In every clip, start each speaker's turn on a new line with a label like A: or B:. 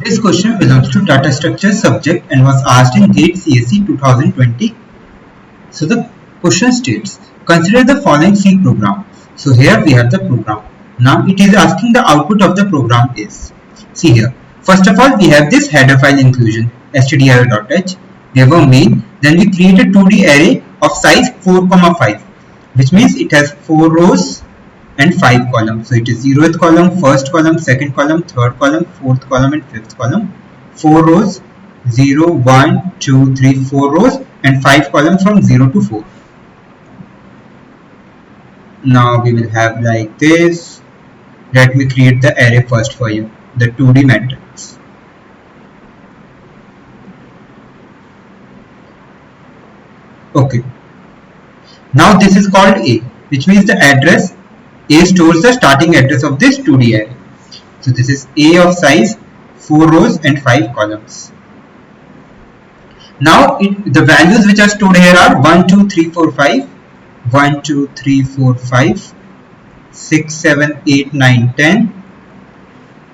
A: This question belongs to data structure subject and was asked in GATE CSE 2020. So the question states, consider the following C program. So here we have the program. Now it is asking the output of the program is. See here. First of all, we have this header file inclusion stdio.h. We have a main. Then we create a 2D array of size 4,5, which means it has 4 rows and 5 columns. So it is 0th column, 1st column, 2nd column, 3rd column, 4th column and 5th column. 4 rows, 0, 1, 2, 3, 4 rows and 5 columns from 0 to 4. Now we will have like this. Let me create the array first for you, the 2D matrix. Okay. Now this is called A, which means the address A stores the starting address of this 2D array. So this is A of size 4 rows and 5 columns. Now the values which are stored here are 1, 2, 3, 4, 5, 1, 2, 3, 4, 5, 6, 7, 8, 9, 10.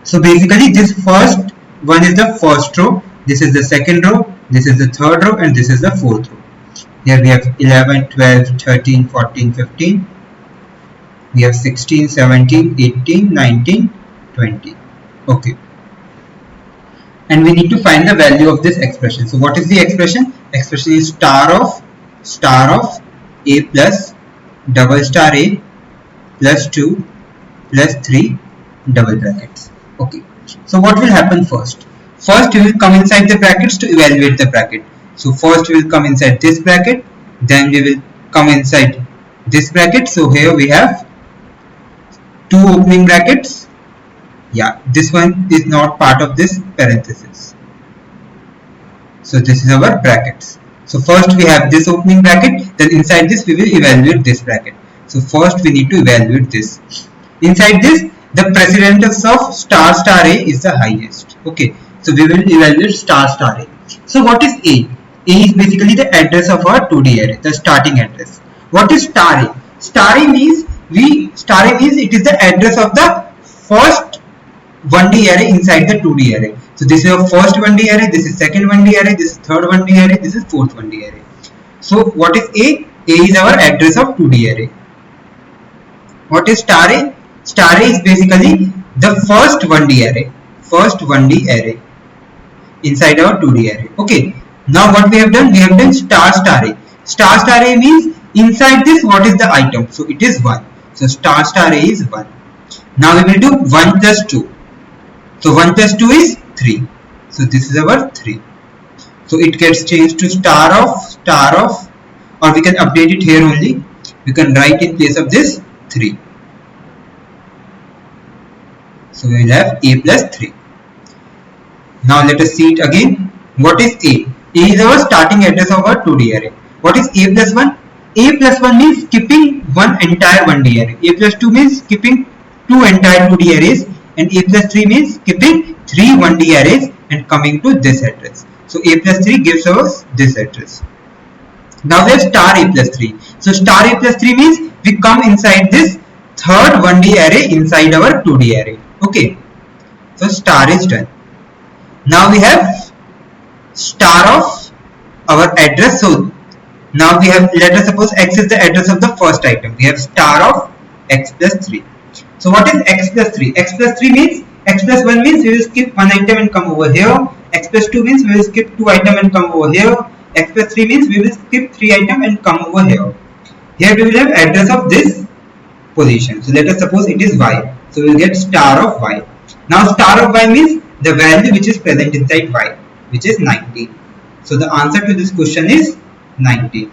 A: So basically this first one is the first row, this is the second row, this is the third row and this is the fourth row. Here we have 11, 12, 13, 14, 15. We have 16, 17, 18, 19, 20. Okay. And we need to find the value of this expression. So what is the expression? Expression is star of A plus double star A plus 2 plus 3 double brackets. Okay. So what will happen first? First we will come inside the brackets to evaluate the bracket. So first we will come inside this bracket, then we will come inside this bracket. So here we have 2 opening brackets. Yeah, this one is not part of this parenthesis. So this is our brackets. So first we have this opening bracket, then inside this we will evaluate this bracket. So first we need to evaluate this. Inside this, the precedence of star A is the highest. Okay, so we will evaluate star A. So what is A? A is basically the address of our 2D array, the starting address. What is star A? Star A means it is the address of the first 1D array inside the 2D array. So this is our first 1D array, this is second 1D array, this is third 1D array, this is fourth 1D array. So what is A? A is our address of 2D array. What is star A? Star A is basically the first 1D array. First 1D array inside our 2D array. Okay. Now what we have done? We have done star A. Star A means inside this what is the item? So it is 1. So star A is 1. Now we will do 1 plus 2. So 1 plus 2 is 3. So this is our 3. So it gets changed to star of, or we can update it here only. We can write in place of this 3. So we will have A plus 3. Now let us see it again. What is A? A is our starting address of our 2D array. What is A plus 1? A plus 1 means skipping one entire 1D array. A plus 2 means skipping 2 entire 2D arrays. And A plus 3 means skipping 3 1D arrays and coming to this address. So A plus 3 gives us this address. Now we have star A plus 3. So star A plus 3 means we come inside this third 1D array inside our 2D array. Okay. So star is done. Now we have star of our address. So now we have, let us suppose x is the address of the first item. We have star of x plus 3. So what is x plus 3? X plus 3 means, x plus 1 means we will skip one item and come over here. X plus 2 means we will skip 2 items and come over here. X plus 3 means we will skip 3 items and come over here. Here we will have address of this position. So let us suppose it is y. So we will get star of y. Now star of y means the value which is present inside y, which is 19. So the answer to this question is 19.